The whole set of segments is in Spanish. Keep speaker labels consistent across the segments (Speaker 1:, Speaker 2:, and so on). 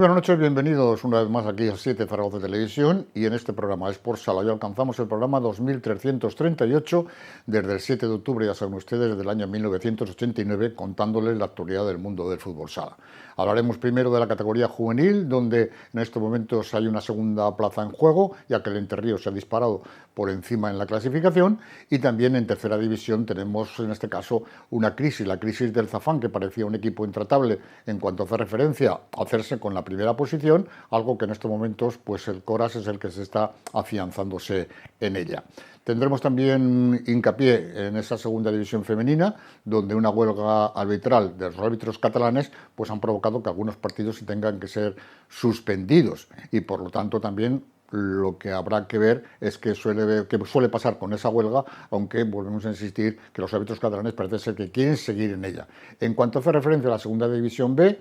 Speaker 1: Buenas noches, bienvenidos una vez más aquí a 7 Zaragoza Televisión y en este programa Sport Sala. Ya alcanzamos el programa 2338 desde el 7 de octubre, ya saben ustedes, desde el año 1989, contándoles la actualidad del mundo del fútbol sala. Hablaremos primero de la categoría juvenil, donde en estos momentos hay una segunda plaza en juego, ya que el Entre Ríos se ha disparado por encima en la clasificación, y también en tercera división tenemos en este caso una crisis, la crisis del Zafán, que parecía un equipo intratable en cuanto hace referencia a hacerse con la primera posición, algo que en estos momentos pues el Coras es el que se está afianzándose en ella. Tendremos también hincapié en esa segunda división femenina, donde una huelga arbitral de los árbitros catalanes pues han provocado que algunos partidos se tengan que ser suspendidos y por lo tanto también lo que habrá que ver es que suele pasar con esa huelga, aunque volvemos a insistir que los árbitros catalanes parece ser que quieren seguir en ella. En cuanto hace referencia a la segunda división B,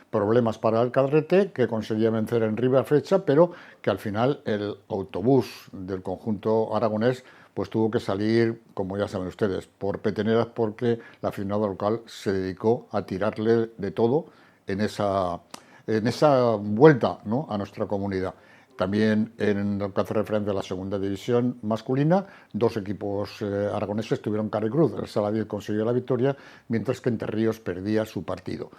Speaker 1: problemas para el Cadrete, que conseguía vencer en River Fecha, pero que al final el autobús del conjunto aragonés pues tuvo que salir, como ya saben ustedes, por peteneras, porque la aficionado local se dedicó a tirarle de todo en esa vuelta, ¿no?, a nuestra comunidad. También en lo que hace referencia a la segunda división masculina, dos equipos aragoneses tuvieron cara y cruz. El Saladí consiguió la victoria, mientras que Entre Ríos perdía su partido.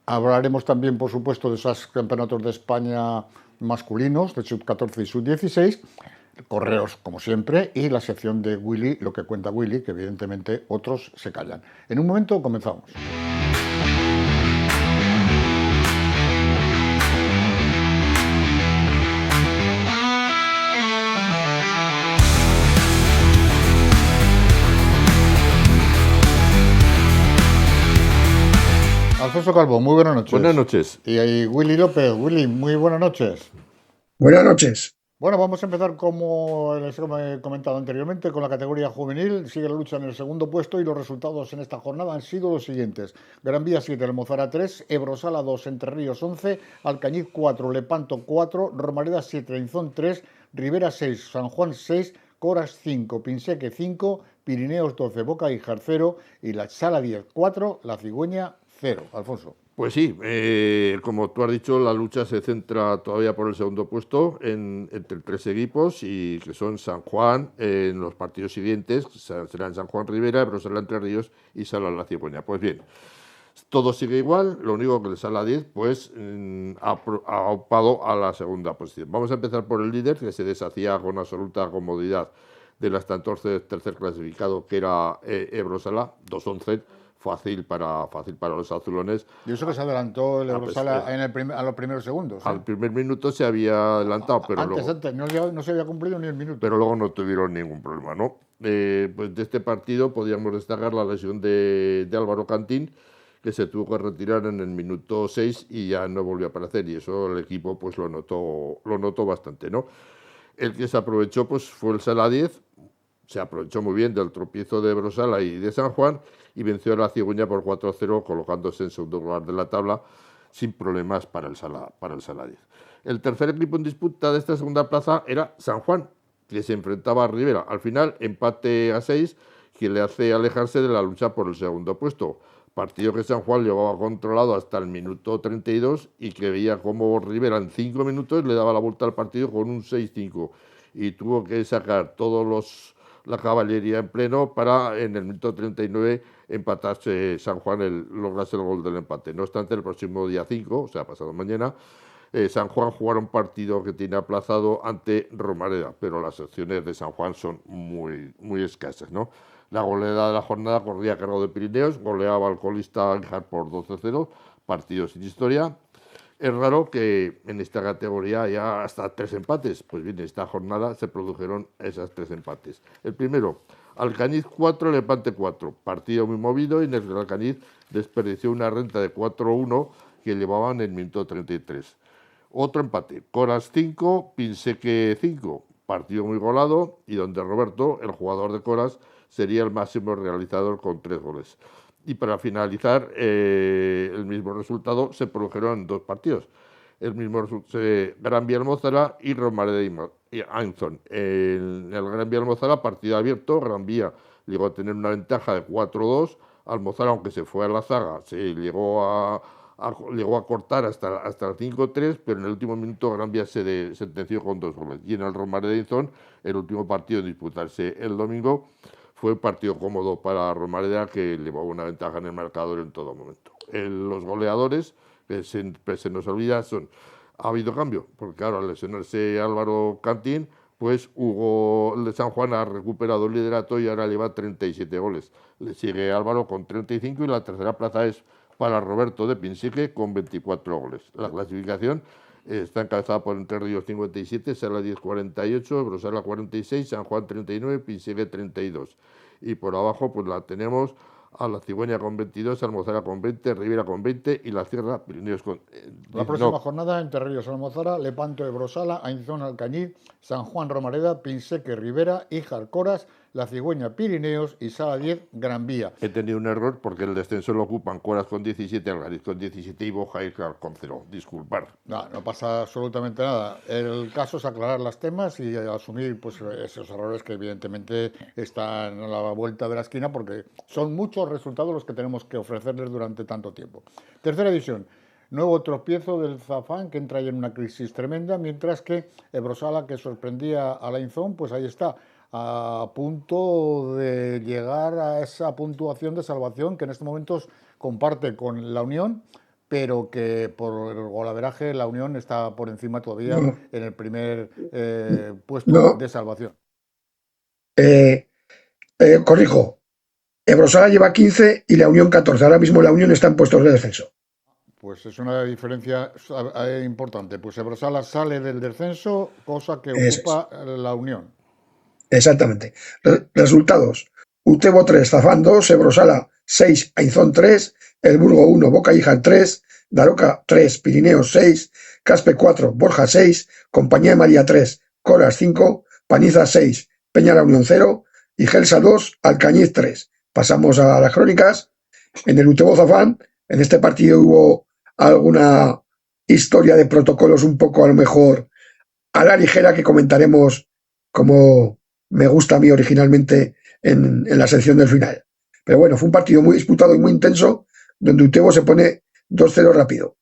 Speaker 1: Hablaremos también, por supuesto, de esos campeonatos de España masculinos, de sub-14 y sub-16, correos, como siempre, y la sección de Willy, lo que cuenta Willy, que evidentemente otros se callan. En un momento comenzamos. Alfonso Calvo, muy buenas noches.
Speaker 2: Buenas noches.
Speaker 1: Y ahí Willy López. Willy, muy buenas noches.
Speaker 3: Buenas noches.
Speaker 1: Bueno, vamos a empezar, como les he comentado anteriormente, con la categoría juvenil. Sigue la lucha en el segundo puesto y los resultados en esta jornada han sido los siguientes. Gran Vía 7, Almozara 3, Ebrosala 2, Entre Ríos 11, Alcañiz 4, Lepanto 4, Romareda 7, Inzón 3, Rivera 6, San Juan 6, Coras 5, Pinseque 5, Pirineos 12, Boca Ijar 0 y la Sala 10 4, La Cigüeña 0. Alfonso.
Speaker 2: Pues sí, como tú has dicho, la lucha se centra todavía por el segundo puesto entre tres equipos, y que son San Juan en los partidos siguientes, serán San Juan Rivera, Ebrosala Entre Ríos y Sala La Cigüeña. Pues bien, todo sigue igual, lo único que el Sala 10 pues ha optado a la segunda posición. Vamos a empezar por el líder, que se deshacía con absoluta comodidad del hasta entonces tercer clasificado, que era Ebrosala, 2-11. Fácil para los azulones.
Speaker 1: Y eso que se adelantó el Ebrosala a los primeros segundos.
Speaker 2: Al primer minuto se había adelantado, pero
Speaker 1: antes no se había cumplido ni el minuto.
Speaker 2: Pero luego no tuvieron ningún problema, ¿no? Pues de este partido podíamos destacar la lesión de Álvaro Cantín, que se tuvo que retirar en el minuto 6 y ya no volvió a aparecer, y eso el equipo pues lo notó bastante, ¿no? El que se aprovechó pues fue el Sala 10, se aprovechó muy bien del tropiezo de Ebrosala y de San Juan y venció a la Cigüeña por 4-0, colocándose en segundo lugar de la tabla sin problemas para el Sala 10. El tercer equipo en disputa de esta segunda plaza era San Juan, que se enfrentaba a Rivera. Al final, empate a 6, que le hace alejarse de la lucha por el segundo puesto. Partido que San Juan llevaba controlado hasta el minuto 32 y que veía cómo Rivera en 5 minutos le daba la vuelta al partido con un 6-5 y tuvo que sacar la caballería en pleno para en el minuto 39 empatarse San Juan, lograse el gol del empate. No obstante, el próximo día 5, o sea, pasado mañana, San Juan jugará un partido que tiene aplazado ante Romareda, pero las opciones de San Juan son muy, muy escasas, ¿no? La goleada de la jornada corría a cargo de Pirineos, goleaba al colista Ijar por 12-0, partido sin historia. Es raro que en esta categoría haya hasta 3 empates. Pues bien, en esta jornada se produjeron esos 3 empates. El primero, Alcañiz 4, Levante 4. Partido muy movido y en el que Alcañiz desperdició una renta de 4-1 que llevaban en el minuto 33. Otro empate, Coras 5, Pinseque 5. Partido muy golado y donde Roberto, el jugador de Coras, sería el máximo realizador con 3 goles. Y para finalizar, el mismo resultado se produjeron en 2 partidos. El mismo Gran Vía Almozara y Romareda y Inzón. En el Gran Vía Almozara, partido abierto, Gran Vía llegó a tener una ventaja de 4-2. Almozara, aunque se fue a la zaga, se llegó a llegó a cortar hasta el 5-3, pero en el último minuto Gran Vía se sentenció con 2 goles. Y en el Romareda de Inzón, el último partido de disputarse el domingo, fue un partido cómodo para Romareda, que llevaba una ventaja en el marcador en todo momento. Los goleadores, que se nos olvida, ha habido cambio, porque claro, al lesionarse Álvaro Cantín, pues Hugo de San Juan ha recuperado el liderato y ahora lleva 37 goles. Le sigue Álvaro con 35 y la tercera plaza es para Roberto de Pinsique con 24 goles. La clasificación está encabezada por Entre Ríos 57, Sala 10 48, Brosala 46, San Juan 39, Pinsique 32. Y por abajo pues la tenemos a la Cigüeña con 22, Almozara con 20, Rivera con 20 y la Sierra Pirineos con...
Speaker 1: La próxima jornada, Entre Ríos, Almozara, Lepanto de Brosala, Ainzón, Alcañiz, San Juan, Romareda, Pinseque, Rivera, Híjar, Coras, la Cigüeña, Pirineos y Sala 10, Gran Vía.
Speaker 2: He tenido un error porque el descenso lo ocupan Coras con 17, Algariz con 17 y Boja y con 0. Disculpar.
Speaker 1: No pasa absolutamente nada. El caso es aclarar los temas y asumir pues, esos errores que evidentemente están a la vuelta de la esquina porque son muchos resultados los que tenemos que ofrecerles durante tanto tiempo. Tercera edición. Nuevo tropiezo del Zafán, que entra ya en una crisis tremenda, mientras que Brosala, que sorprendía a la Inzón, pues ahí está, a punto de llegar a esa puntuación de salvación que en estos momentos comparte con la Unión, pero que por el golaveraje la Unión está por encima todavía en el primer puesto de salvación.
Speaker 3: Corrijo, Brosala lleva 15 y la Unión 14. Ahora mismo la Unión está en puestos de descenso.
Speaker 1: Pues es una diferencia importante. Pues Brosala sale del descenso, cosa que ocupa la Unión.
Speaker 3: Exactamente. Resultados. Utebo 3, Zafán 2, Brosala 6, Ainzón 3, El Burgo 1, Boca Híjar 3, Daroca 3, Pirineos 6, Caspe 4, Borja 6, Compañía de María 3, Coras 5, Paniza 6, Peña la Unión 0 y Gelsa 2, Alcañiz 3. Pasamos a las crónicas. En el Utebo Zafán, en este partido hubo alguna historia de protocolos un poco a lo mejor a la ligera que comentaremos como me gusta a mí originalmente en la sección del final. Pero bueno, fue un partido muy disputado y muy intenso, donde Utebo se pone 2-0 rápido.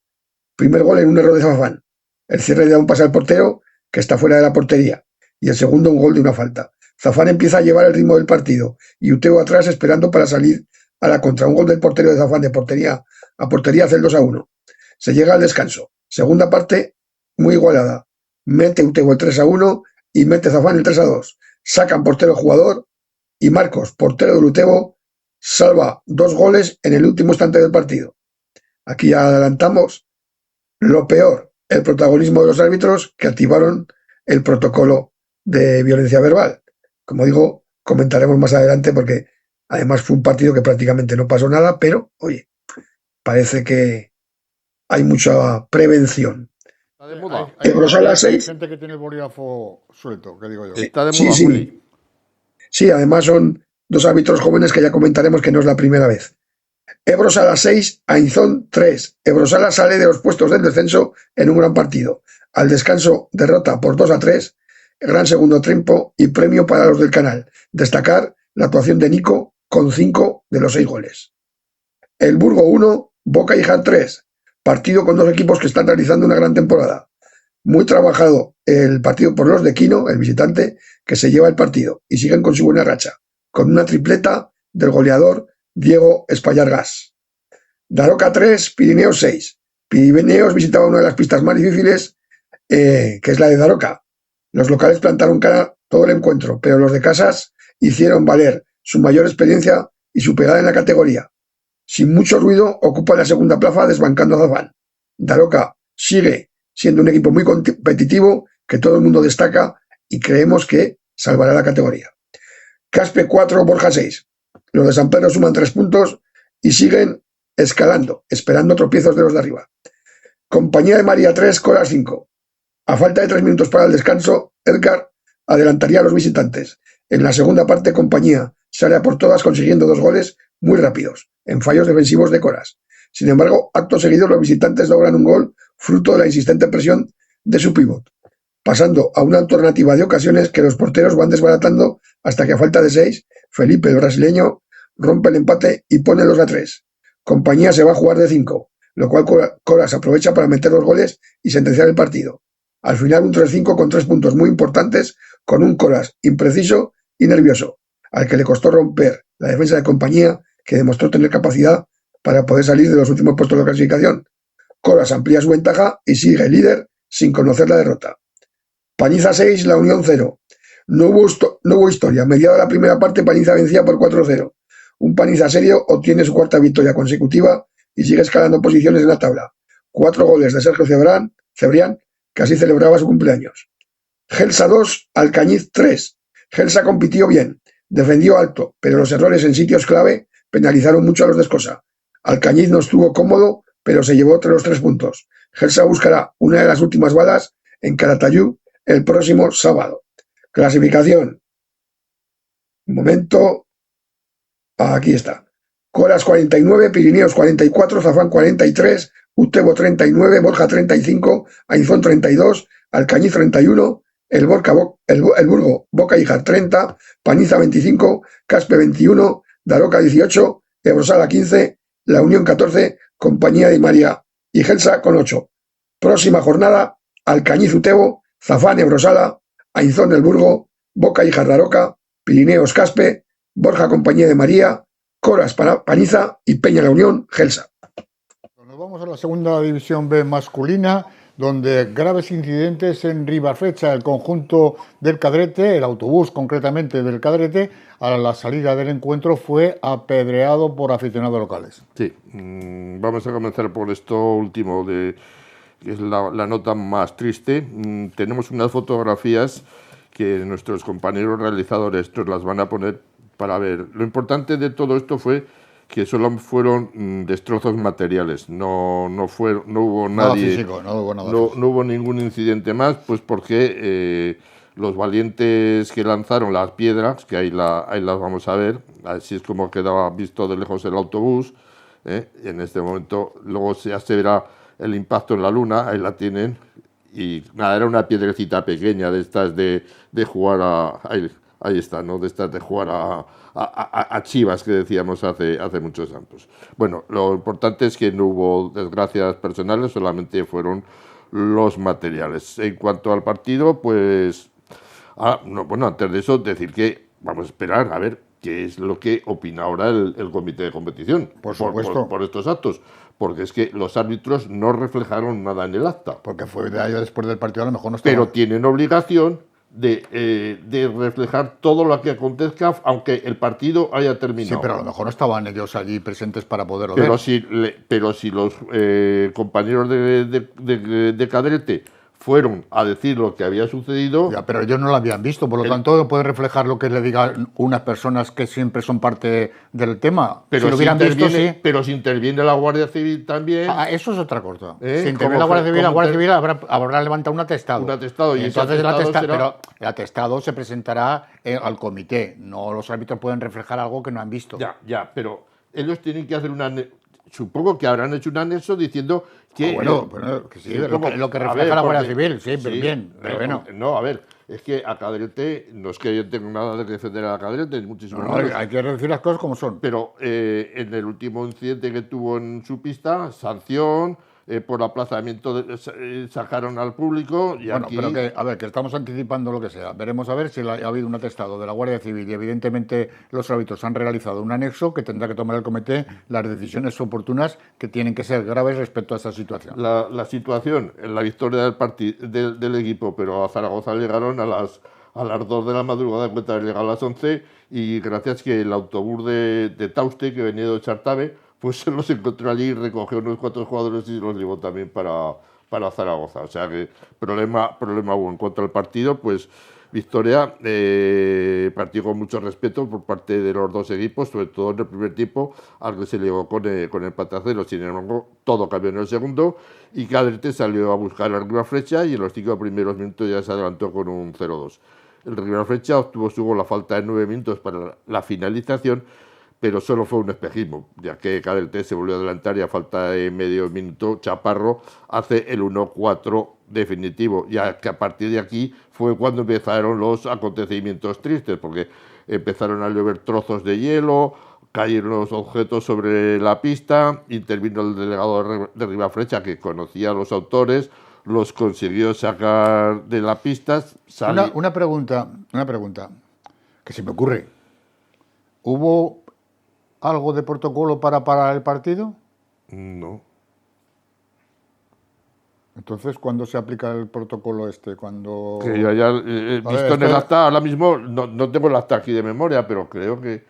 Speaker 3: Primer gol en un error de Zafán. El cierre le da un pase al portero, que está fuera de la portería. Y el segundo, un gol de una falta. Zafán empieza a llevar el ritmo del partido, y Utebo atrás esperando para salir a la contra. Un gol del portero de Zafán de portería a portería hace el 2-1. Se llega al descanso. Segunda parte, muy igualada. Mete Utebo el 3-1 y mete Zafán el 3-2. Sacan portero jugador y Marcos, portero del Utebo, salva 2 goles en el último instante del partido. Aquí ya adelantamos lo peor, el protagonismo de los árbitros que activaron el protocolo de violencia verbal. Como digo, comentaremos más adelante porque además fue un partido que prácticamente no pasó nada, pero oye, parece que hay mucha prevención.
Speaker 2: Está de moda.
Speaker 1: Hay gente que tiene el bolígrafo suelto, que digo yo.
Speaker 2: Está de moda,
Speaker 3: sí. Sí, además son 2 árbitros jóvenes que ya comentaremos que no es la primera vez. Brosala 6, Ainzón 3. Brosala sale de los puestos del descenso en un gran partido. Al descanso, derrota por 2-3, gran segundo tiempo y premio para los del canal. Destacar la actuación de Nico con 5 de los 6 goles. El Burgo 1, Boca Híjar 3. Partido con 2 equipos que están realizando una gran temporada. Muy trabajado el partido por los de Quino, el visitante, que se lleva el partido y siguen con su buena racha, con una tripleta del goleador Diego Espallargas. Daroca 3, Pirineos 6. Pirineos visitaba una de las pistas más difíciles, que es la de Daroca. Los locales plantaron cara todo el encuentro, pero los de Casas hicieron valer su mayor experiencia y su pegada en la categoría. Sin mucho ruido, ocupa la segunda plaza desbancando a Zafán. Daroca sigue siendo un equipo muy competitivo que todo el mundo destaca y creemos que salvará la categoría. Caspe 4, Borja 6. Los de San Pedro suman 3 puntos y siguen escalando, esperando tropiezos de los de arriba. Compañía de María 3, Coras 5. A falta de 3 minutos para el descanso, Edgar adelantaría a los visitantes. En la segunda parte, Compañía sale a por todas consiguiendo 2 goles muy rápidos, en fallos defensivos de Coras. Sin embargo, acto seguido los visitantes logran un gol fruto de la insistente presión de su pívot, pasando a una alternativa de ocasiones que los porteros van desbaratando hasta que a falta de 6, Felipe, el brasileño, rompe el empate y pone 2-3. Compañía se va a jugar de 5. lo cual Coras aprovecha para meter los goles y sentenciar el partido. Al final un 3-5 con 3 puntos muy importantes, con un Coras impreciso y nervioso, al que le costó romper la defensa de Compañía, que demostró tener capacidad para poder salir de los últimos puestos de clasificación. Coras amplía su ventaja y sigue líder sin conocer la derrota. Paniza 6, La Unión 0. No hubo historia. Mediada la primera parte, Paniza vencía por 4-0. Un Paniza serio obtiene su cuarta victoria consecutiva y sigue escalando posiciones en la tabla. 4 goles de Sergio Cebrián, que así celebraba su cumpleaños. Gelsa 2, Alcañiz 3. Gelsa compitió bien, defendió alto, pero los errores en sitios clave penalizaron mucho a los de Escosa. Alcañiz no estuvo cómodo, pero se llevó los 3 puntos. Gelsa buscará una de las últimas balas en Calatayud el próximo sábado. Clasificación. Un momento. Aquí está. Coras 49, Pirineos 44, Zafán 43, Utebo 39, Borja 35, Ainzón 32, Alcañiz 31, el Burgo Boca Híjar 30, Paniza 25, Caspe 21, Daroca 18, Ebrosala 15, La Unión 14, Compañía de María y Gelsa con 8. Próxima jornada, Alcañiz Utebo, Zafán Ebrosala, Ainzón el Burgo, Boca Híjar Daroca, Pirineos Caspe, Borja Compañía de María, Coras Paniza y Peña La Unión Gelsa.
Speaker 1: Nos vamos a la segunda división B masculina, donde graves incidentes en Ribafecha. El conjunto del Cadrete, el autobús concretamente del Cadrete, a la salida del encuentro fue apedreado por aficionados locales.
Speaker 2: Sí, vamos a comenzar por esto último, que es la nota más triste. Tenemos unas fotografías que nuestros compañeros realizadores nos las van a poner para ver. Lo importante de todo esto fue que solo fueron destrozos materiales, no hubo nadie,
Speaker 1: físico, no
Speaker 2: hubo ningún incidente más, pues porque los valientes que lanzaron las piedras, que ahí las vamos a ver, así es como quedaba visto de lejos el autobús, en este momento, luego ya se verá el impacto en la luna, ahí la tienen, y nada, era una piedrecita pequeña de estas de jugar ahí está, ¿no? De estas de jugar a chivas que decíamos hace muchos años. Bueno, lo importante es que no hubo desgracias personales, solamente fueron los materiales. En cuanto al partido, pues... antes de eso, decir que vamos a esperar a ver qué es lo que opina ahora el comité de competición.
Speaker 1: Por supuesto.
Speaker 2: Por estos actos. Porque es que los árbitros no reflejaron nada en el acta.
Speaker 1: Porque fue de ahí después del partido, a lo mejor no estaba.
Speaker 2: Pero tienen obligación de reflejar todo lo que acontezca, aunque el partido haya terminado.
Speaker 1: Sí, pero a lo mejor no estaban ellos allí presentes para poderlo
Speaker 2: pero
Speaker 1: ver.
Speaker 2: Pero si los compañeros de Cadrete fueron a decir lo que había sucedido...
Speaker 1: Ya, pero ellos no lo habían visto, por lo tanto no puede reflejar lo que le digan unas personas que siempre son parte del tema.
Speaker 2: Pero
Speaker 1: si lo hubieran visto, sí.
Speaker 2: Pero si interviene la Guardia Civil también...
Speaker 1: Eso es otra cosa. Si interviene la Guardia Civil habrá levantado un atestado.
Speaker 2: Un atestado. Y
Speaker 1: entonces pero el atestado se presentará al comité. No, los árbitros pueden reflejar algo que no han visto.
Speaker 2: Ya, pero ellos tienen que hacer supongo que habrán hecho un anexo diciendo que...
Speaker 1: que sí, lo que refleja la Guardia Civil, sí, pero bien, pero bueno.
Speaker 2: No, a ver, es que a Cadrete, no es que yo tenga nada de defender a Cadrete, muchísimo
Speaker 1: no, hay que decir las cosas como son.
Speaker 2: Pero en el último incidente que tuvo en su pista, sanción... por aplazamiento sacaron al público y aquí...
Speaker 1: pero que estamos anticipando lo que sea. Veremos a ver si ha habido un atestado de la Guardia Civil y evidentemente los árbitros han realizado un anexo que tendrá que tomar el comité las decisiones oportunas que tienen que ser graves respecto a esa situación.
Speaker 2: La situación, en la victoria del equipo, pero a Zaragoza llegaron a las 2 de la madrugada, cuenta de llegar a las 11 y gracias que el autobús de Tauste, que venía de Chartave, pues se los encontró allí y recogió unos 4 jugadores y los llevó también para Zaragoza. O sea que problema hubo. En cuanto al partido, pues victoria, partido con mucho respeto por parte de los dos equipos, sobre todo en el primer tiempo, al que se llegó con empate a 0. Sin embargo, todo cambió en el segundo y Cadrete salió a buscar a Ribafrecha y en los 5 primeros minutos ya se adelantó con un 0-2. El Ribafrecha obtuvo su gol a falta de 9 minutos para la finalización, pero solo fue un espejismo, ya que Cadrete se volvió a adelantar y a falta de medio minuto Chaparro hace el 1-4 definitivo, ya que a partir de aquí fue cuando empezaron los acontecimientos tristes, porque empezaron a llover trozos de hielo, cayeron los objetos sobre la pista, intervino el delegado de Ribafrecha, que conocía a los autores, los consiguió sacar de la pista.
Speaker 1: Una pregunta que se me ocurre. ¿Hubo algo de protocolo para parar el partido?
Speaker 2: No.
Speaker 1: Entonces, ¿cuándo se aplica el protocolo este? Cuando...
Speaker 2: Que yo haya visto en el acta, ahora mismo no tengo el acta aquí de memoria, pero creo que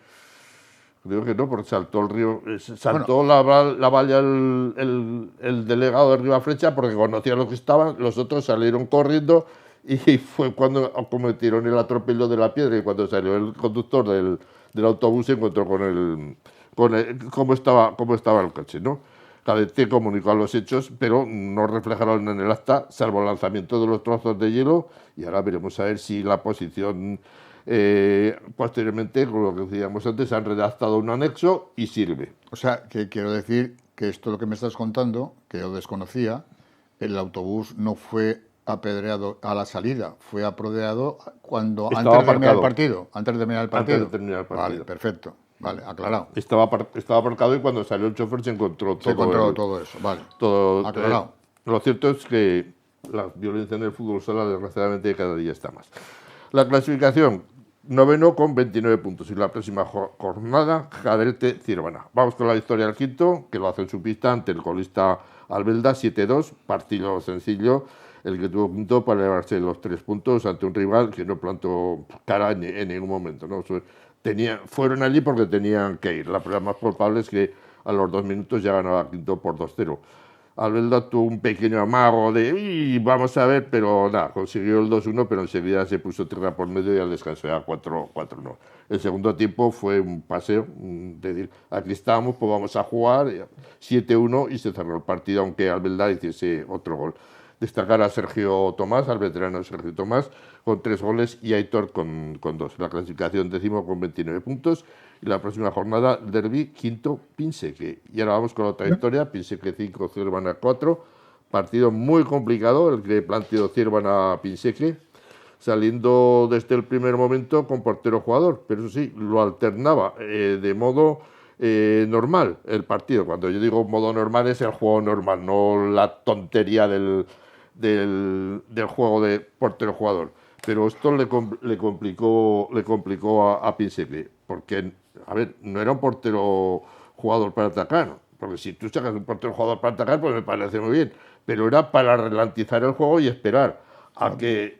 Speaker 2: no, porque saltó el río, saltó la valla el delegado de Ribafrecha porque conocía lo que estaban, los otros salieron corriendo y fue cuando cometieron el atropello de la piedra, y cuando salió el conductor del autobús se encontró con cómo estaba el coche, ¿no? Cadete comunicó los hechos, pero no reflejaron en el acta, salvo el lanzamiento de los trozos de hielo, y ahora veremos a ver si la posición posteriormente, con lo que decíamos antes, han redactado un anexo y sirve.
Speaker 1: O sea, que quiero decir que esto lo que me estás contando, que yo desconocía, el autobús no fue apedreado a la salida, fue apedreado antes de terminar el partido. Antes de terminar el partido. Vale, perfecto. Vale, aclarado.
Speaker 2: Estaba aparcado y cuando salió el chofer se encontró
Speaker 1: todo eso, vale.
Speaker 2: Todo,
Speaker 1: aclarado.
Speaker 2: Lo cierto es que la violencia en el fútbol sala, desgraciadamente, cada día está más. La clasificación, 9º con 29 puntos. Y la próxima jornada, Cadete-Cirvana. Vamos con la victoria del quinto, que lo hace en su pista ante el colista Albelda, 7-2. Partido sencillo, el que tuvo quinto para llevarse los 3 puntos ante un rival que no plantó cara en ningún momento, ¿no? Fueron allí porque tenían que ir. La prueba más palpable es que a los 2 minutos ya ganaba quinto por 2-0. Albelda tuvo un pequeño amago de vamos a ver, pero nada, consiguió el 2-1, pero enseguida se puso tierra por medio y al descanso ya 4-1. El segundo tiempo fue un paseo, de decir, aquí estamos, pues vamos a jugar, 7-1 y se cerró el partido, aunque Albelda hiciese otro gol. Destacar a Sergio Tomás, al veterano Sergio Tomás, con 3 goles, y Aitor con 2. La clasificación 10º con 29 puntos. Y la próxima jornada, Derby, quinto, Pinseque. Y ahora vamos con otra historia, Pinseque 5, Cirvana 4. Partido muy complicado, el que planteó Cirvana Pinseque, saliendo desde el primer momento con portero jugador. Pero eso sí, lo alternaba de modo normal el partido. Cuando yo digo modo normal es el juego normal, no la tontería del juego de portero-jugador. Pero esto le complicó a Pinseque, porque, a ver, no era un portero-jugador para atacar, porque si tú sacas un portero-jugador para atacar, pues me parece muy bien, pero era para ralentizar el juego y esperar a que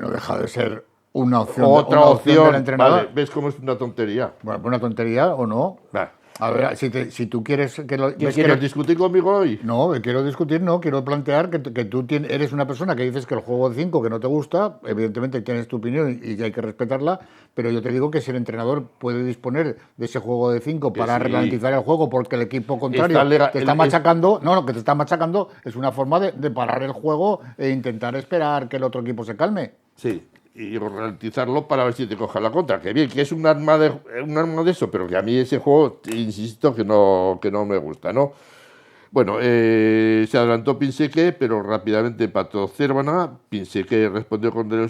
Speaker 1: no deja de ser una opción.
Speaker 2: Otra opción
Speaker 1: del entrenador.
Speaker 2: Vale, ¿ves cómo es una tontería?
Speaker 1: Bueno, pues una tontería o no.
Speaker 2: Vale.
Speaker 1: A ver, si tú quieres que lo...
Speaker 2: ¿Quieres discutir conmigo hoy?
Speaker 1: No, quiero discutir, no, quiero plantear que tú eres una persona que dices que el juego de 5 que no te gusta, evidentemente tienes tu opinión y hay que respetarla, pero yo te digo que si el entrenador puede disponer de ese juego de 5 para ralentizar el juego porque el equipo contrario te está machacando, lo que te está machacando es una forma de parar el juego e intentar esperar que el otro equipo se calme.
Speaker 2: Sí. Y ralentizarlo para ver si te coja la contra. Que bien, que es un arma de eso, pero que a mí ese juego, insisto, que no me gusta, ¿no? Bueno, se adelantó Pinseque, pero rápidamente empató Cirvana. Pinseque respondió con el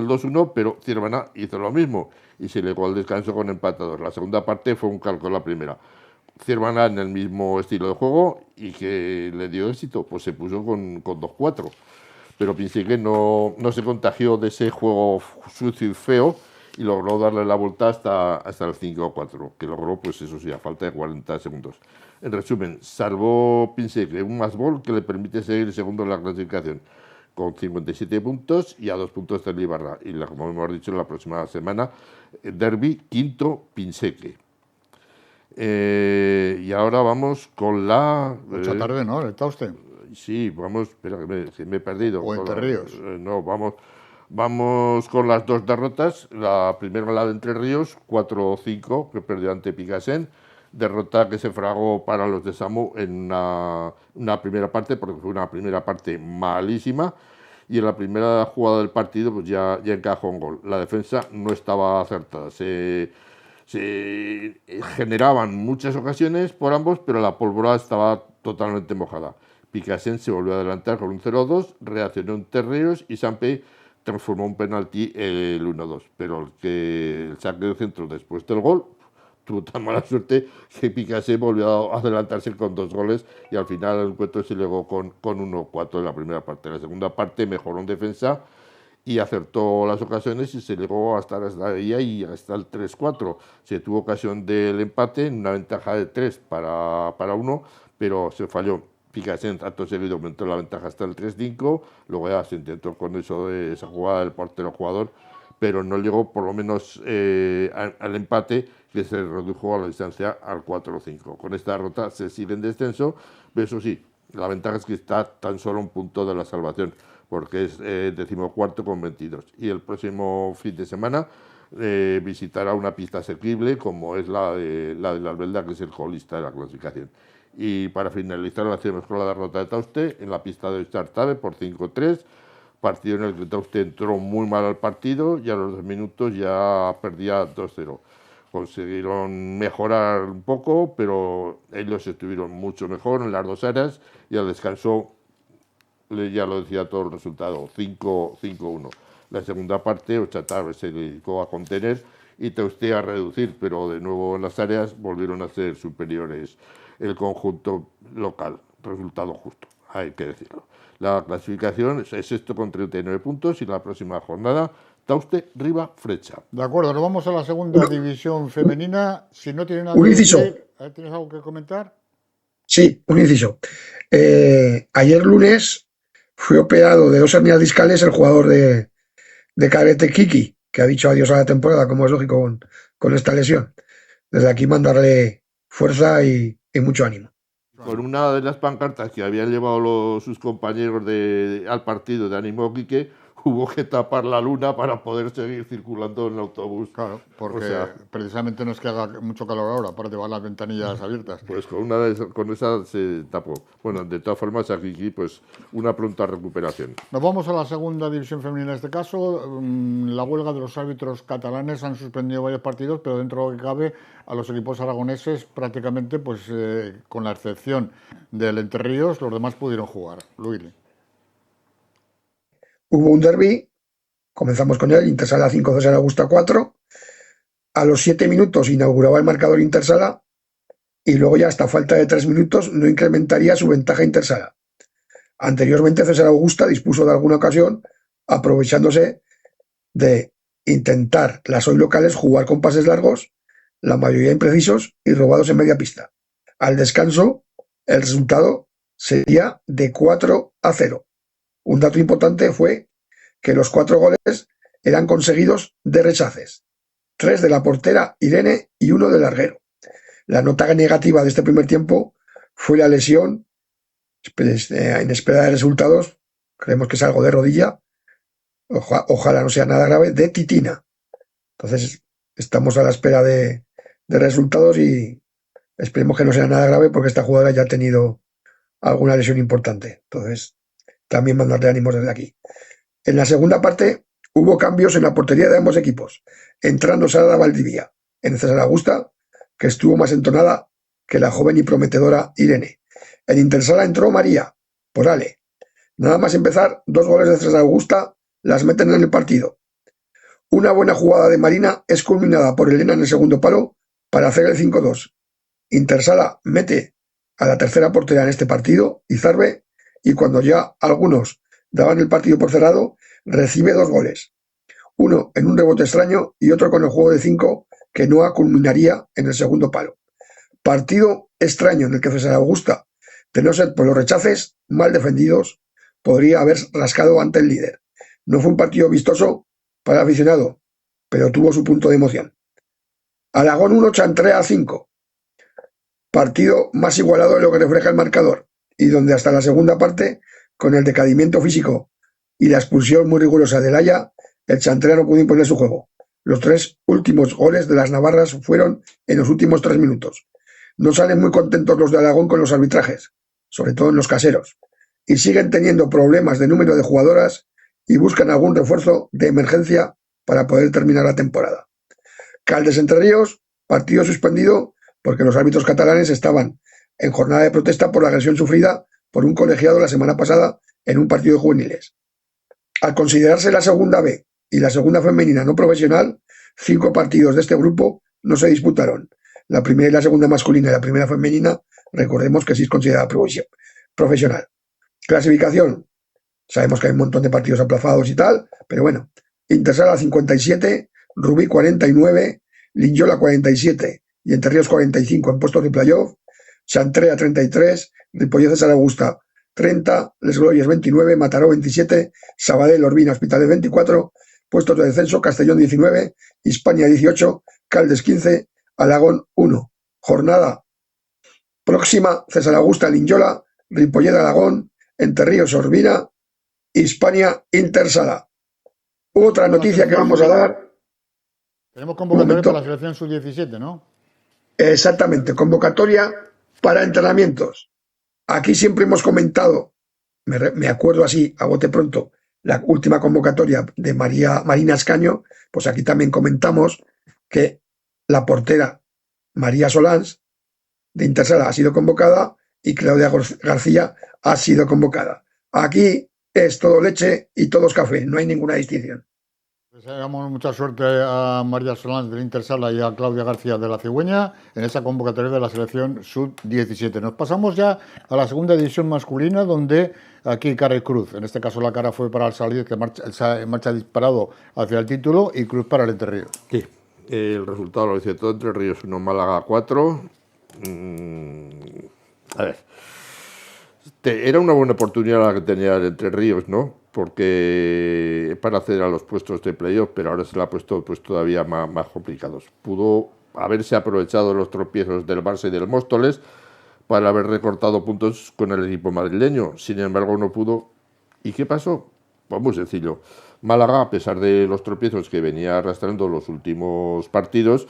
Speaker 2: 2-1, pero Cirvana hizo lo mismo y se llegó al descanso con empate a 2. La segunda parte fue un calco la primera. Cirvana en el mismo estilo de juego y que le dio éxito, pues se puso con 2-4. Pero Pinseque no se contagió de ese juego sucio y feo y logró darle la vuelta hasta el 5-4, que logró, pues eso sí, a falta de 40 segundos. En resumen, salvó Pinseque un más gol que le permite seguir segundo en la clasificación, con 57 puntos y a 2 puntos del Ibarra. Y como hemos dicho, la próxima semana, Derby, quinto, Pinseque. Y ahora vamos con la...
Speaker 1: Mucha tarde, ¿no? ¿Está usted?
Speaker 2: Sí, vamos, espera, que me he perdido.
Speaker 1: ¿O Entre Ríos?
Speaker 2: No, vamos con las 2 derrotas. La primera, la de Entre Ríos, 4-5, que perdió ante Picasen. Derrota que se fragó para los de Samu en una primera parte, porque fue una primera parte malísima. Y en la primera jugada del partido, pues ya encajó un gol. La defensa no estaba acertada. Se generaban muchas ocasiones por ambos, pero la pólvora estaba totalmente mojada. Picasen se volvió a adelantar con un 0-2, reaccionó Entre Ríos y Sampe transformó un penalti el 1-2. Pero el saque de centro después del gol tuvo tan mala suerte que Picassé volvió a adelantarse con 2 goles y al final el encuentro se llegó con 1-4 en la primera parte. En la segunda parte mejoró en defensa y acertó las ocasiones y se llegó hasta ahí y hasta el 3-4. Se tuvo ocasión del empate en una ventaja de 3 para 1, pero se falló. Picassé en acto seguido aumentó la ventaja hasta el 3-5, luego ya se intentó con eso de esa jugada del portero jugador, pero no llegó por lo menos al empate, que se redujo a la distancia al 4-5. Con esta derrota se sigue en descenso, pero eso sí, la ventaja es que está tan solo un punto de la salvación, porque es 14º con 22. Y el próximo fin de semana visitará una pista asequible como es la de la Albelda, que es el colista de la clasificación. Y para finalizar lo hacemos con la derrota de Tauste en la pista de Startabe por 5-3, partido en el que Tauste entró muy mal al partido y a los 2 minutos ya perdía 2-0. Consiguieron mejorar un poco, pero ellos estuvieron mucho mejor en las 2 áreas y al descanso ya lo decía todo el resultado, 5-1. La segunda parte, Ochatar se dedicó a contener y Tauste a reducir, pero de nuevo en las áreas volvieron a ser superiores el conjunto local. Resultado justo, hay que decirlo. La clasificación es esto con 39 puntos y la próxima jornada, Tauste, Riba, Frecha.
Speaker 1: De acuerdo, nos vamos a la segunda división femenina. Si no tiene nada
Speaker 3: Un
Speaker 1: que
Speaker 3: inciso.
Speaker 1: decir, ¿tienes algo que comentar?
Speaker 3: Sí, un inciso. Ayer lunes fue operado de 2 hernias discales el jugador de Cadete Kiki, que ha dicho adiós a la temporada, como es lógico con esta lesión. Desde aquí mandarle fuerza y mucho ánimo.
Speaker 2: Con una de las pancartas que habían llevado sus compañeros al partido de Ánimo Quique, hubo que tapar la luna para poder seguir circulando en el autobús.
Speaker 1: Claro, porque precisamente no es que haga mucho calor ahora, para llevar las ventanillas abiertas.
Speaker 2: Pues con esa se tapó. Bueno, de todas formas, aquí pues una pronta recuperación.
Speaker 1: Nos vamos a la segunda división femenina en este caso. La huelga de los árbitros catalanes han suspendido varios partidos, pero dentro de lo que cabe a los equipos aragoneses prácticamente, pues con la excepción del Entre Ríos, los demás pudieron jugar. Luis.
Speaker 3: Hubo un derbi, comenzamos con él, Intersala 5, César Augusta 4. A los 7 minutos inauguraba el marcador Intersala y luego ya hasta falta de 3 minutos no incrementaría su ventaja Intersala. Anteriormente César Augusta dispuso de alguna ocasión, aprovechándose de intentar las hoy locales jugar con pases largos, la mayoría imprecisos y robados en media pista. Al descanso, el resultado sería de 4-0. Un dato importante fue que los 4 goles eran conseguidos de rechaces, 3 de la portera Irene y 1 del larguero. La nota negativa de este primer tiempo fue la lesión, en espera de resultados, creemos que es algo de rodilla, ojalá no sea nada grave, de Titina. Entonces estamos a la espera de resultados y esperemos que no sea nada grave porque esta jugadora ya ha tenido alguna lesión importante. Entonces también mandarle ánimos desde aquí. En la segunda parte hubo cambios en la portería de ambos equipos, entrando Sara Valdivia en César Augusta, que estuvo más entonada que la joven y prometedora Irene. En Intersala entró María, por Ale. Nada más empezar, 2 goles de César Augusta las meten en el partido. Una buena jugada de Marina es culminada por Elena en el segundo palo para hacer el 5-2. Intersala mete a la tercera portera en este partido, Izarbe, y cuando ya algunos daban el partido por cerrado, recibe 2 goles. Uno en un rebote extraño y otro con el juego de 5 que no culminaría en el segundo palo. Partido extraño en el que César Augusta, de no ser por los rechaces mal defendidos, podría haber rascado ante el líder. No fue un partido vistoso para el aficionado, pero tuvo su punto de emoción. Alagón 1, Chantrea 5. Partido más igualado de lo que refleja el marcador y donde hasta la segunda parte, con el decadimiento físico y la expulsión muy rigurosa del Haya, el Chantrea no pudo imponer su juego. Los 3 últimos goles de las navarras fueron en los últimos 3 minutos. No salen muy contentos los de Alagón con los arbitrajes, sobre todo en los caseros, y siguen teniendo problemas de número de jugadoras y buscan algún refuerzo de emergencia para poder terminar la temporada. Caldes Entre Ríos, partido suspendido porque los árbitros catalanes estaban en jornada de protesta por la agresión sufrida por un colegiado la semana pasada en un partido de juveniles. Al considerarse la segunda B y la segunda femenina no profesional, 5 partidos de este grupo no se disputaron. la primera y la segunda masculina y la primera femenina, recordemos que sí es considerada profesional. Clasificación, sabemos que hay un montón de partidos aplazados y tal, pero bueno, Intersala 57, Rubí 49, Linyola 47 y Entre Ríos 45 en puestos de playoff, Santrea 33, Ripollet César Augusta 30, Les Glorias 29, Mataró 27, Sabadell, Urbina, Hospitalet 24, puestos de descenso, Castellón 19, Hispania 18, Caldes 15, Alagón 1. Jornada próxima, César Augusta, Linyola, Ripollet, Alagón, Entre Ríos, Urbina, Hispania, Intersala. Otra noticia que vamos a dar.
Speaker 1: Tenemos convocatoria para la selección sub-17, ¿no?
Speaker 3: Exactamente, convocatoria para entrenamientos. Aquí siempre hemos comentado, me acuerdo así, a bote pronto, la última convocatoria de Marina Ascaño, pues aquí también comentamos que la portera María Solans de Intersala ha sido convocada y Claudia García ha sido convocada. Aquí es todo leche y todo es café, no hay ninguna distinción.
Speaker 1: Deseamos mucha suerte a María Solans del Intersala y a Claudia García de la Cigüeña en esa convocatoria de la selección sub-17. Nos pasamos ya a la segunda división masculina, donde aquí cara y cruz. En este caso la cara fue para el Salid, que marcha disparado hacia el título, y cruz para el Entre Ríos.
Speaker 2: Sí, el resultado lo dice todo: Entre Ríos 1, Málaga 4. A ver, era una buena oportunidad la que tenía el Entre Ríos, ¿no? Porque para acceder a los puestos de playoff, pero ahora se le ha puesto pues todavía más complicados. Pudo haberse aprovechado los tropiezos del Barça y del Móstoles para haber recortado puntos con el equipo madrileño. Sin embargo, no pudo. ¿Y qué pasó? Pues muy sencillo. Málaga, a pesar de los tropiezos que venía arrastrando los últimos partidos,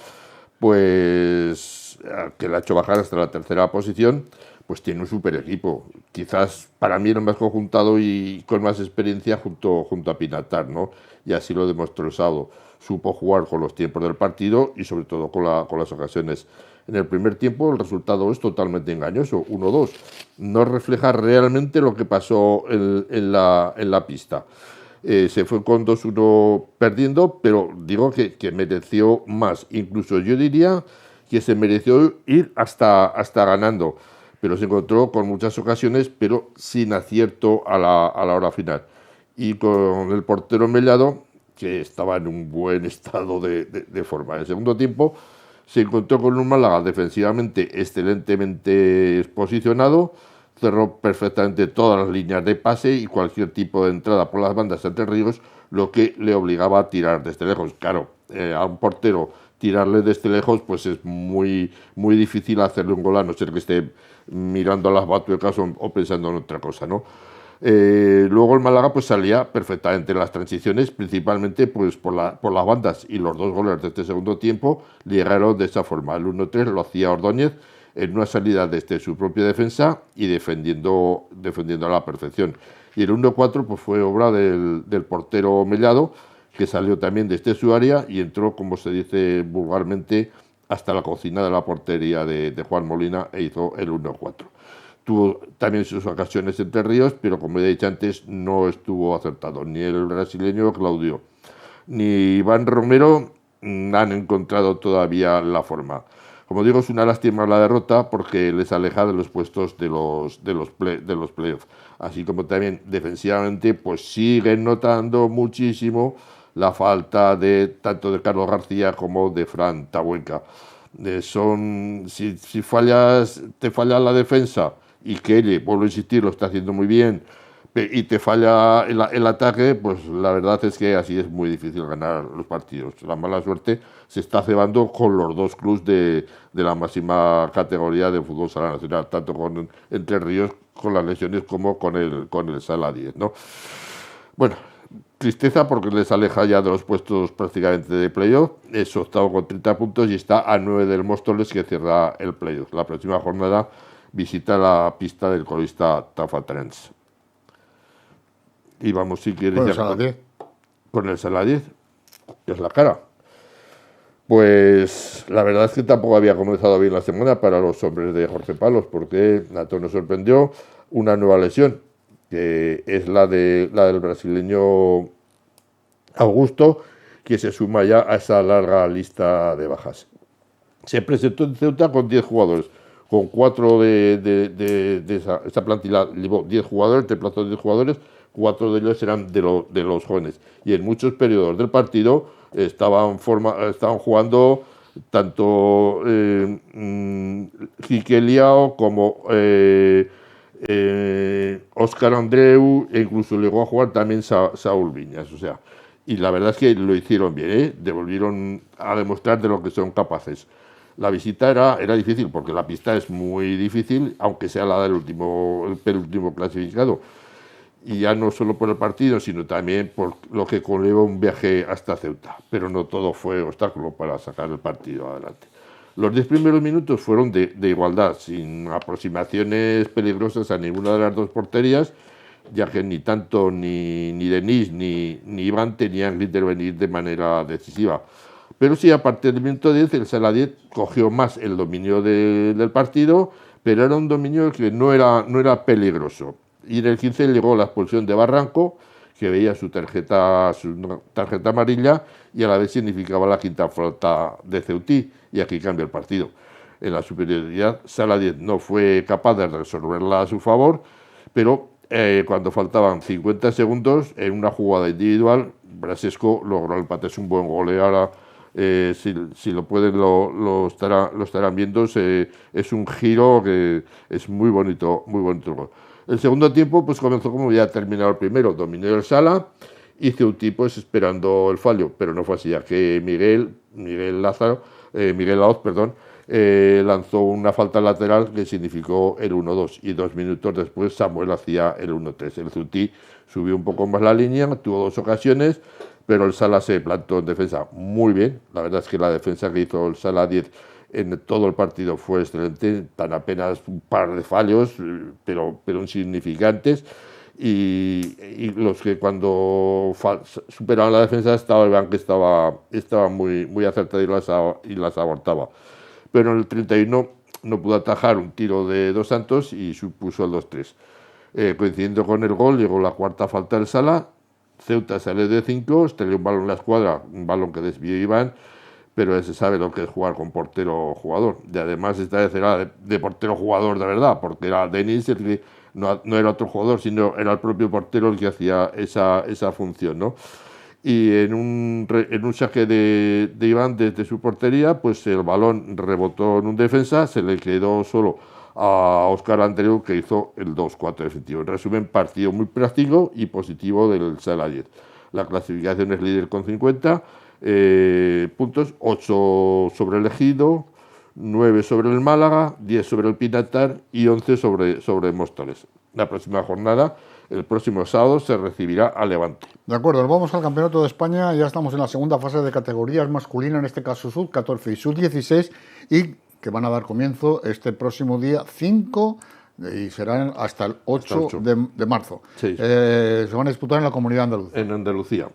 Speaker 2: pues que le ha hecho bajar hasta la tercera posición, pues tiene un super equipo. Quizás para mí el más conjuntado y con más experiencia junto a Pinatar, ¿no? Y así lo demostró el sábado. Supo jugar con los tiempos del partido y sobre todo con las ocasiones. En el primer tiempo el resultado es totalmente engañoso, 1-2. No refleja realmente lo que pasó en la pista. Se fue con 2-1 perdiendo, pero digo que mereció más. Incluso yo diría que se mereció ir hasta ganando, pero se encontró con muchas ocasiones, pero sin acierto a la hora final. Y con el portero Mellado, que estaba en un buen estado de forma. En el segundo tiempo se encontró con un Málaga defensivamente excelentemente posicionado, cerró perfectamente todas las líneas de pase y cualquier tipo de entrada por las bandas Entre Ríos, lo que le obligaba a tirar desde lejos. Claro, a un portero tirarle desde lejos pues es muy difícil hacerle un gol, a no ser que esté mirando a las batuecas o pensando en otra cosa, ¿no? Luego el Málaga pues salía perfectamente en las transiciones, principalmente pues por las bandas, y los dos goles de este segundo tiempo llegaron de esa forma. El 1-3 lo hacía Ordóñez en una salida desde su propia defensa y defendiendo a la perfección. Y el 1-4 pues fue obra del portero Mellado, que salió también desde su área y entró, como se dice vulgarmente, hasta la cocina de la portería de Juan Molina e hizo el 1-4. Tuvo también sus ocasiones Entre Ríos, pero como he dicho antes, no estuvo acertado. Ni el brasileño Claudio ni Iván Romero han encontrado todavía la forma. Como digo, es una lástima la derrota porque les aleja de los puestos de los playoffs. Así como también defensivamente, pues siguen notando muchísimo la falta de tanto de Carlos García como de Fran Tabuenca. Si te falla la defensa, y Kelly, vuelvo a insistir, lo está haciendo muy bien, y te falla el ataque, pues la verdad es que así es muy difícil ganar los partidos. La mala suerte se está cebando con los dos clubes de la máxima categoría de fútbol sala nacional, tanto con Entre Ríos, con las lesiones, como con el Sala 10, ¿no? Bueno, tristeza porque les aleja ya de los puestos prácticamente de playoff. Es octavo con 30 puntos y está a 9 del Móstoles, que cierra el playoff. La próxima jornada visita la pista del colista Tafatrens. Y vamos, si quieres, con el Sala 10, que es la cara. Pues la verdad es que tampoco había comenzado bien la semana para los hombres de Jorge Palos, porque a todos nos sorprendió una nueva lesión, que es la del brasileño Augusto, que se suma ya a esa larga lista de bajas. Se presentó en Ceuta con 10 jugadores, con 4 de esa plantilla, llevó 10 jugadores, reemplazó 10 jugadores, 4 de ellos eran de los jóvenes. Y en muchos periodos del partido estaban jugando tanto Quique Liao como Óscar Andreu, e incluso llegó a jugar también Saúl Viñas. O sea, y la verdad es que lo hicieron bien, ¿eh? Devolvieron a demostrar de lo que son capaces. La visita era difícil, porque la pista es muy difícil, aunque sea la del el penúltimo clasificado. Y ya no solo por el partido, sino también por lo que conlleva un viaje hasta Ceuta. Pero no todo fue obstáculo para sacar el partido adelante. Los 10 primeros minutos fueron de igualdad, sin aproximaciones peligrosas a ninguna de las dos porterías, ya que ni tanto ni Denis ni Iván tenían que intervenir de manera decisiva. Pero sí, a partir del minuto 10, el Saladier cogió más el dominio del partido, pero era un dominio que no era peligroso. Y en el 15 llegó la expulsión de Barranco, que veía su tarjeta amarilla, y a la vez significaba la quinta falta de Ceutí, y aquí cambia el partido. En la superioridad, Saladier no fue capaz de resolverla a su favor, pero cuando faltaban 50 segundos, en una jugada individual, Brasesco logró el empate. Es un buen gol. Ahora, si lo pueden, lo estarán viendo. Es un giro que es muy bonito el gol. El segundo tiempo pues comenzó como ya terminado el primero, dominó el Sala y Ceutí pues esperando el fallo, pero no fue así, ya que Miguel Laoz, lanzó una falta lateral que significó el 1-2 y 2 minutos después Samuel hacía el 1-3. El Ceutí subió un poco más la línea, tuvo 2 ocasiones, pero el Sala se plantó en defensa muy bien. La verdad es que la defensa que hizo el Sala 10 en todo el partido fue excelente, tan apenas un par de fallos, pero insignificantes, y los que cuando superaban la defensa estaba muy acertado y las abortaba. Pero en el 31 no pudo atajar un tiro de Dos Santos y supuso el 2-3. Coincidiendo con el gol, llegó la cuarta falta del Sala. Ceuta salió de 5, estrelló un balón en la escuadra, un balón que desvió Iván, pero ya se sabe lo que es jugar con portero-jugador. Y además esta vez era de portero-jugador de verdad, porque era Denis el que no era otro jugador, sino era el propio portero el que hacía esa función, ¿no? Y en un saque de Iván desde su portería, pues el balón rebotó en un defensa, se le quedó solo a Óscar Andreu, que hizo el 2-4 definitivo. En resumen, partido muy práctico y positivo del Saladier. La clasificación es líder con 50 puntos, 8 sobre el Ejido, 9 sobre el Málaga, 10 sobre el Pinatar y 11 sobre Móstoles. La próxima jornada, el próximo sábado, se recibirá a Levante.
Speaker 1: De acuerdo, vamos al Campeonato de España. Ya estamos en la segunda fase de categorías masculina, en este caso sub-14 y sub-16, y que van a dar comienzo este próximo día 5 y serán hasta el 8 de marzo.
Speaker 2: Sí.
Speaker 1: Se van a disputar en la Comunidad Andaluza.
Speaker 2: En Andalucía.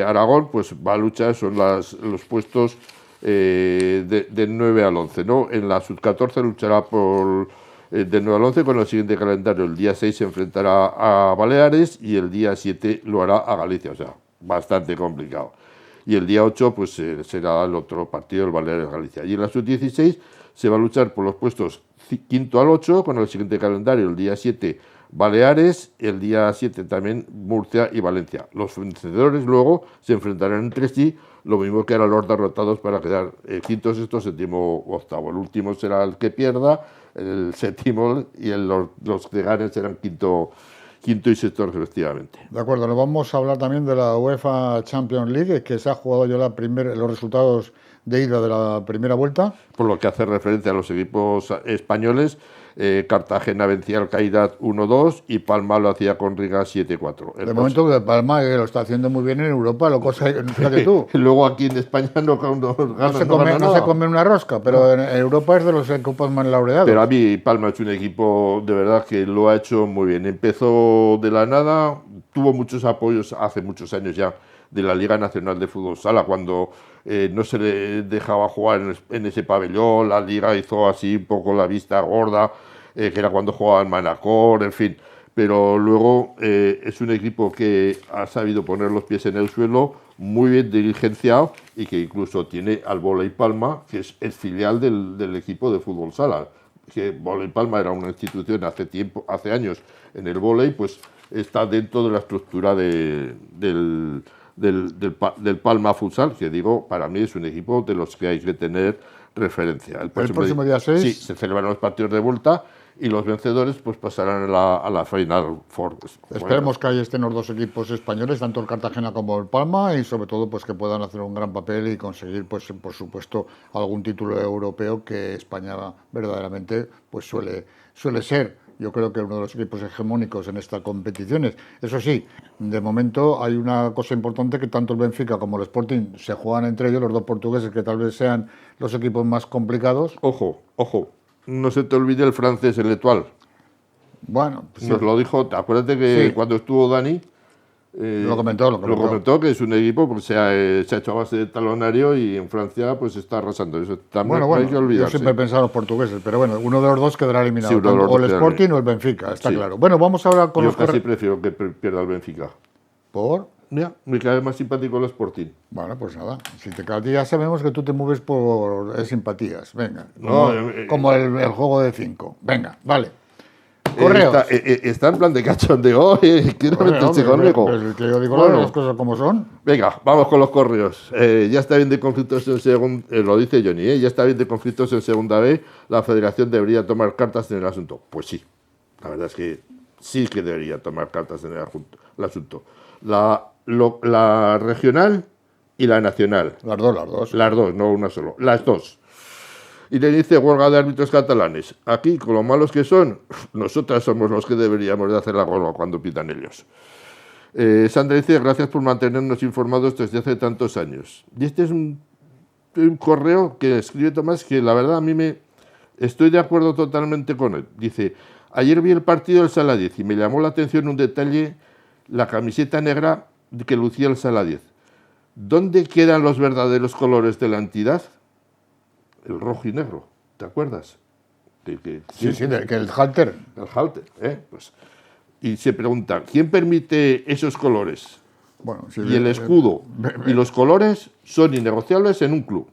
Speaker 2: Aragón pues va a luchar, son los puestos de 9 al 11, ¿no? En la sub-14 luchará por de 9 al 11 con el siguiente calendario. El día 6 se enfrentará a Baleares y el día 7 lo hará a Galicia, o sea, bastante complicado. Y el día 8 pues será el otro partido, el Baleares-Galicia. Y en la sub-16 se va a luchar por los puestos 5 al 8 con el siguiente calendario. El día 7 Baleares, el día 7 también Murcia y Valencia. Los vencedores luego se enfrentarán entre sí, lo mismo que eran los derrotados para quedar quinto, sexto, séptimo, octavo. El último será el que pierda, el séptimo, y los que ganen serán quinto y sexto respectivamente.
Speaker 1: De acuerdo, nos vamos a hablar también de la UEFA Champions League, que se ha jugado ya los resultados de ida de la primera vuelta.
Speaker 2: Por lo que hace referencia a los equipos españoles, Cartagena vencía al Caidat 1-2 y Palma lo hacía con Riga 7-4.
Speaker 1: De momento que Palma lo está haciendo muy bien en Europa, lo cosa fíjate tú.
Speaker 2: Luego aquí en España no
Speaker 1: se come una rosca, pero en Europa es de los equipos más laureados.
Speaker 2: Pero a mí Palma es un equipo de verdad que lo ha hecho muy bien. Empezó de la nada, tuvo muchos apoyos hace muchos años ya de la Liga Nacional de Fútbol Sala, cuando no se le dejaba jugar en ese pabellón. La Liga hizo así un poco la vista gorda, que era cuando jugaba en Manacor, en fin. pero luego es un equipo que ha sabido poner los pies en el suelo, muy bien dirigenciado, y que incluso tiene al Vóley Palma, que es el filial del equipo de fútbol sala. Que Vóley Palma era una institución hace años en el vóley, pues está dentro de la estructura del Palma Futsal, que digo, para mí es un equipo de los que hay que tener referencia.
Speaker 1: El próximo día 6.
Speaker 2: Sí, se celebran los partidos de vuelta y los vencedores pues pasarán a la Final Four.
Speaker 1: Esperemos que ahí estén los dos equipos españoles, tanto el Cartagena como el Palma, y sobre todo pues que puedan hacer un gran papel y conseguir, pues por supuesto, algún título europeo, que España verdaderamente pues suele ser. Yo creo que uno de los equipos hegemónicos en estas competiciones. Eso sí, de momento hay una cosa importante, que tanto el Benfica como el Sporting se juegan entre ellos, los dos portugueses, que tal vez sean los equipos más complicados.
Speaker 2: Ojo, no se te olvide el francés, el Etoile.
Speaker 1: Bueno, pues
Speaker 2: nos lo dijo, acuérdate que cuando estuvo Dani,
Speaker 1: lo comentó,
Speaker 2: que es un equipo porque se ha hecho a base de talonario, y en Francia pues está arrasando. Eso también
Speaker 1: bueno,
Speaker 2: hay que olvidarse.
Speaker 1: Yo siempre he pensado en los portugueses, pero bueno, uno de los dos quedará eliminado, o el Sporting o el Benfica, está claro. Bueno, vamos ahora con
Speaker 2: Yo casi prefiero que pierda el Benfica.
Speaker 1: ¿Por?
Speaker 2: Ya, me cae más simpático el Sporting.
Speaker 1: Bueno, pues nada, si te cae, ya sabemos que tú te mueves por simpatías, venga, como el juego de 5, venga, vale. Correos.
Speaker 2: Está en plan de cachondeo. Quiero meterse conmigo.
Speaker 1: Yo digo las cosas como son.
Speaker 2: Venga, vamos con los correos. Ya está bien de conflictos en segunda... lo dice Johnny, ya está bien de conflictos en segunda B. La federación debería tomar cartas en el asunto. Pues sí, la verdad es que sí que debería tomar cartas en el asunto. La regional y la nacional.
Speaker 1: Las dos.
Speaker 2: Las dos, no una solo. Las dos. Y le dice huelga de árbitros catalanes. Aquí, con lo malos que son, nosotras somos los que deberíamos de hacer la huelga cuando pitan ellos. Sandra dice, gracias por mantenernos informados desde hace tantos años. Y este es un correo que escribe Tomás, que la verdad a mí estoy de acuerdo totalmente con él. Dice, ayer vi el partido del Sala 10 y me llamó la atención un detalle, la camiseta negra que lucía el Sala 10. ¿Dónde quedan los verdaderos colores de la entidad? El rojo y negro, ¿te acuerdas?
Speaker 1: Sí, que el halter.
Speaker 2: El halter, pues. Y se pregunta, ¿quién permite esos colores?
Speaker 1: Bueno, sí,
Speaker 2: y el escudo y los colores son innegociables en un club.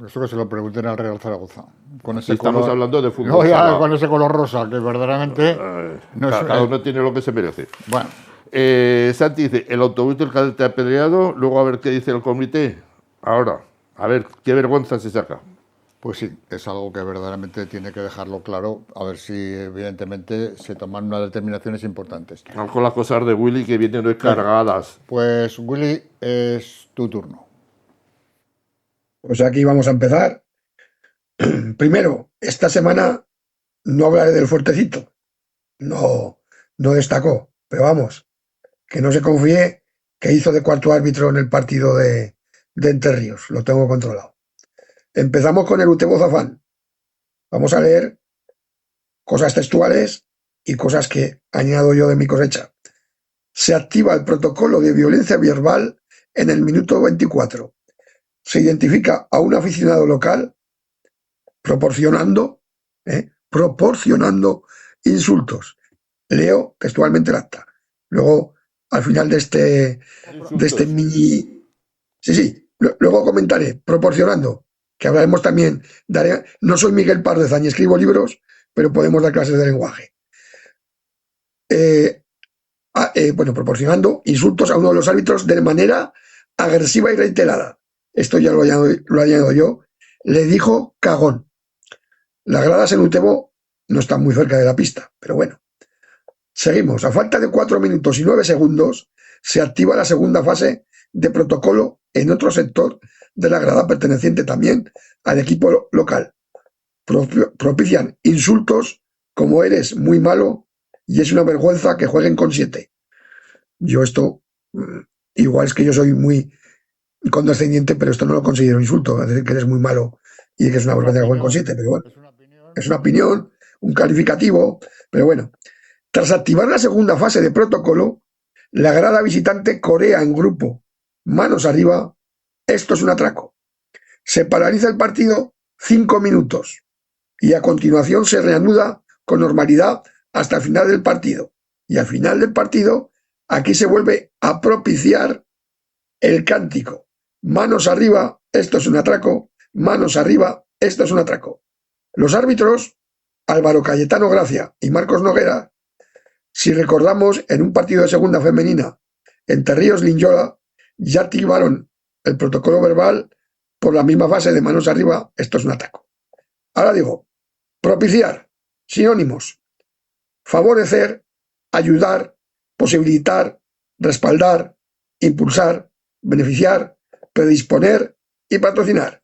Speaker 1: Eso que se lo pregunten al Real Zaragoza. Con ese
Speaker 2: estamos hablando de fútbol.
Speaker 1: No, ya, con ese color rosa, que verdaderamente...
Speaker 2: cada uno tiene lo que se merece.
Speaker 1: Bueno.
Speaker 2: Santi dice, el autobús del cadete apedreado, luego a ver qué dice el comité. Ahora, a ver qué vergüenza se saca.
Speaker 1: Pues sí, es algo que verdaderamente tiene que dejarlo claro, a ver si evidentemente se toman unas determinaciones importantes.
Speaker 2: Vamos con las cosas de Willy que vienen hoy cargadas.
Speaker 1: Pues Willy, es tu turno.
Speaker 3: Pues aquí vamos a empezar. Primero, esta semana no hablaré del Fuertecito. No destacó, pero vamos, que no se confíe que hizo de cuarto árbitro en el partido de Entre Ríos. Lo tengo controlado. Empezamos con el Utebo Zafán. Vamos a leer cosas textuales y cosas que añado yo de mi cosecha. Se activa el protocolo de violencia verbal en el minuto 24. Se identifica a un aficionado local proporcionando insultos. Leo textualmente el acta. Luego, al final de este mini... Sí. Luego comentaré, proporcionando, que hablaremos también, no soy Miguel Pardeza ni escribo libros, pero podemos dar clases de lenguaje. Proporcionando insultos a uno de los árbitros de manera agresiva y reiterada. Esto ya lo añado yo. Le dijo cagón. Las gradas en Utebo no están muy cerca de la pista, pero bueno. Seguimos. A falta de 4 minutos y 9 segundos, se activa la segunda fase de protocolo en otro sector de la grada perteneciente también al equipo local. Propician insultos como eres muy malo y es una vergüenza que jueguen con 7. Yo esto, igual es que yo soy muy condescendiente, pero esto no lo considero insulto, es decir, que eres muy malo y que es una vergüenza que jueguen con 7, pero bueno, es una opinión, un calificativo, pero bueno. Tras activar la segunda fase de protocolo, la grada visitante corea en grupo, manos arriba, esto es un atraco. Se paraliza el partido 5 minutos y a continuación se reanuda con normalidad hasta el final del partido. Y al final del partido, aquí se vuelve a propiciar el cántico. Manos arriba, esto es un atraco. Manos arriba, esto es un atraco. Los árbitros, Álvaro Cayetano Gracia y Marcos Noguera, si recordamos, en un partido de segunda femenina entre Ríos Linyola, ya activaron el protocolo verbal por la misma fase de manos arriba, esto es un atraco. Ahora digo, propiciar, sinónimos, favorecer, ayudar, posibilitar, respaldar, impulsar, beneficiar, predisponer y patrocinar.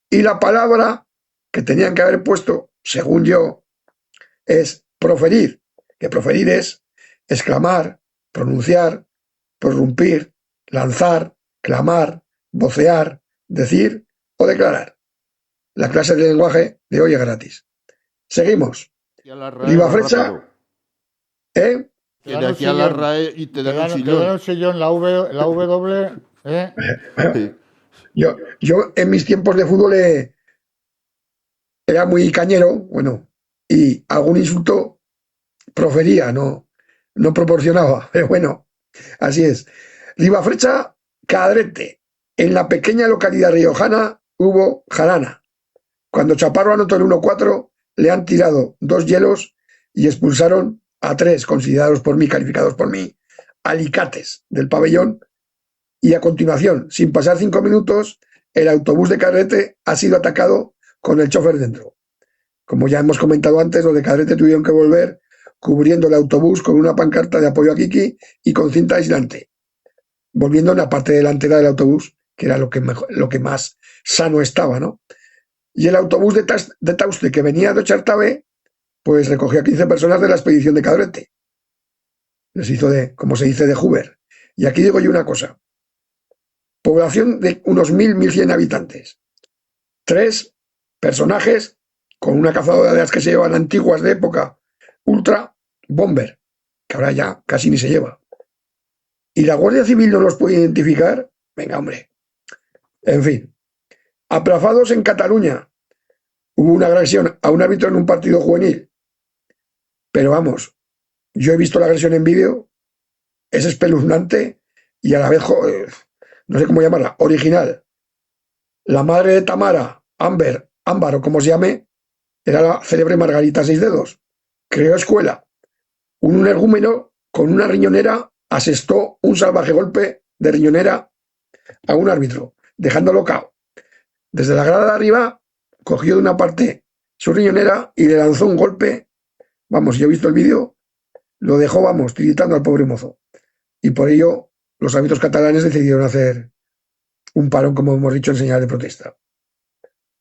Speaker 3: Y la palabra que tenían que haber puesto, según yo, es proferir, que proferir es exclamar, pronunciar, prorrumpir, lanzar, clamar, vocear, decir o declarar. La clase de lenguaje de hoy es gratis. Seguimos.
Speaker 2: Y a la RAE
Speaker 3: Riva
Speaker 2: va
Speaker 3: Frecha,
Speaker 2: rápido.
Speaker 3: ¿eh?
Speaker 2: Que de aquí a la RAE y te dan un
Speaker 1: Te dan
Speaker 2: sillón.
Speaker 1: un sillón, la W, ¿eh?
Speaker 2: Sí.
Speaker 3: Yo en mis tiempos de fútbol era muy cañero, bueno, y algún insulto profería, no proporcionaba, pero bueno, así es. Riva Frecha, Cadrete. En la pequeña localidad riojana hubo jarana. Cuando Chaparro anotó el 1-4, le han tirado 2 hielos y expulsaron a 3, considerados por mí, calificados por mí, alicates del pabellón. Y a continuación, sin pasar 5 minutos, el autobús de Cadrete ha sido atacado con el chofer dentro. Como ya hemos comentado antes, los de Cadrete tuvieron que volver cubriendo el autobús con una pancarta de apoyo a Kiki y con cinta aislante, volviendo en la parte delantera del autobús, que era lo que más sano estaba, ¿no? Y el autobús de Tauste, que venía de Ochartabe, pues recogió a 15 personas de la expedición de Cadrete. Les hizo como se dice, de Hoover. Y aquí digo yo una cosa. Población de unos 1.100 habitantes. 3 personajes con una cazadora de las que se llevan antiguas de época, Ultra Bomber, que ahora ya casi ni se lleva. ¿Y la Guardia Civil no los puede identificar? Venga, hombre. En fin. Aplazados en Cataluña. Hubo una agresión a un árbitro en un partido juvenil. Pero vamos, yo he visto la agresión en vídeo, es espeluznante y a la vez, no sé cómo llamarla, original. La madre de Tamara, Ámbar o como se llame, era la célebre Margarita Seis Dedos. Creó escuela. Un energúmeno con una riñonera asestó un salvaje golpe de riñonera a un árbitro, dejándolo cao. Desde la grada de arriba, cogió de una parte su riñonera y le lanzó un golpe. Vamos, yo he visto el vídeo, lo dejó, vamos, tiritando al pobre mozo. Y por ello, los árbitros catalanes decidieron hacer un parón, como hemos dicho, en señal de protesta.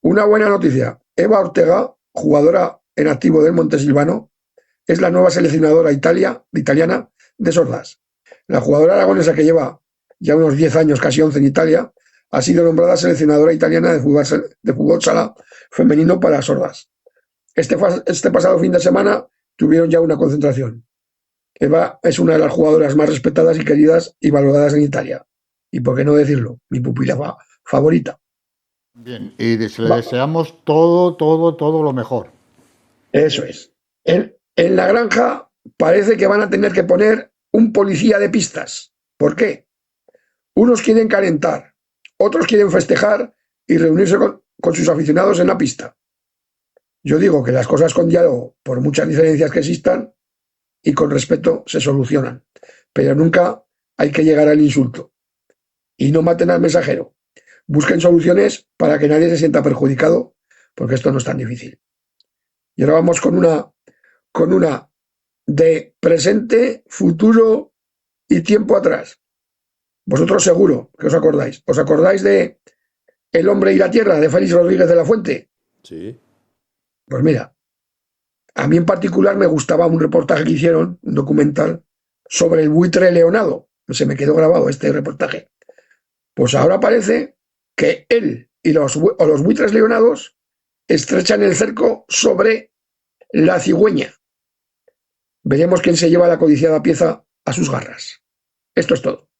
Speaker 3: Una buena noticia. Eva Ortega, jugadora en activo del Montesilvano, es la nueva seleccionadora italiana de sordas. La jugadora aragonesa, que lleva ya unos 10 años, casi 11 en Italia, ha sido nombrada seleccionadora italiana de fútbol sala femenino para sordas. Este pasado fin de semana tuvieron ya una concentración. Eva es una de las jugadoras más respetadas y queridas y valoradas en Italia. Y por qué no decirlo, mi pupila favorita.
Speaker 1: Bien, y le deseamos todo lo mejor.
Speaker 3: Eso es. En la granja parece que van a tener que poner un policía de pistas. ¿Por qué? Unos quieren calentar, otros quieren festejar y reunirse con sus aficionados en la pista. Yo digo que las cosas con diálogo, por muchas diferencias que existan, y con respeto se solucionan. Pero nunca hay que llegar al insulto. Y no maten al mensajero. Busquen soluciones para que nadie se sienta perjudicado, porque esto no es tan difícil. Y ahora vamos con una de presente, futuro y tiempo atrás. Vosotros seguro que os acordáis. ¿Os acordáis de El hombre y la tierra, de Félix Rodríguez de la Fuente?
Speaker 2: Sí.
Speaker 3: Pues mira, a mí en particular me gustaba un reportaje que hicieron, un documental, sobre el buitre leonado. Se me quedó grabado este reportaje. Pues ahora parece que él y los buitres leonados estrechan el cerco sobre la cigüeña. Veremos quién se lleva la codiciada pieza a sus garras. Esto es todo.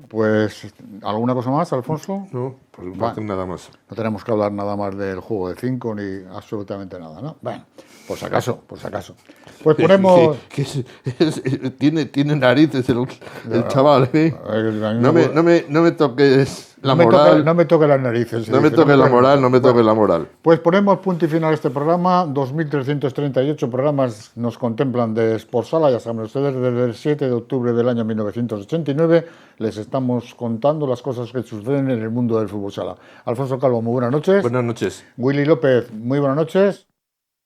Speaker 1: Pues, ¿alguna cosa más, Alfonso?
Speaker 2: No, pues no
Speaker 1: Va.
Speaker 2: hacen nada más.
Speaker 1: No tenemos que hablar nada más del juego de 5 ni absolutamente nada, ¿no? Bueno, por si acaso, por si acaso. Pues ponemos...
Speaker 2: Tiene narices el chaval, ¿eh? No me toques la moral.
Speaker 1: No me toque las narices.
Speaker 2: No me toque la moral, no me toque la moral.
Speaker 1: Pues ponemos punto y final a este programa. 2.338 programas nos contemplan de Sportsala. Ya saben ustedes, desde el 7 de octubre del año 1989 les estamos contando las cosas que suceden en el mundo del fútbol sala. Alfonso Calvo, muy buenas noches.
Speaker 2: Buenas noches.
Speaker 1: Willy López, muy buenas noches.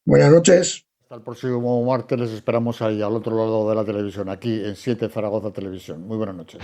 Speaker 3: Buenas noches.
Speaker 1: Hasta el próximo martes les esperamos ahí al otro lado de la televisión, aquí en 7 Zaragoza Televisión. Muy buenas noches.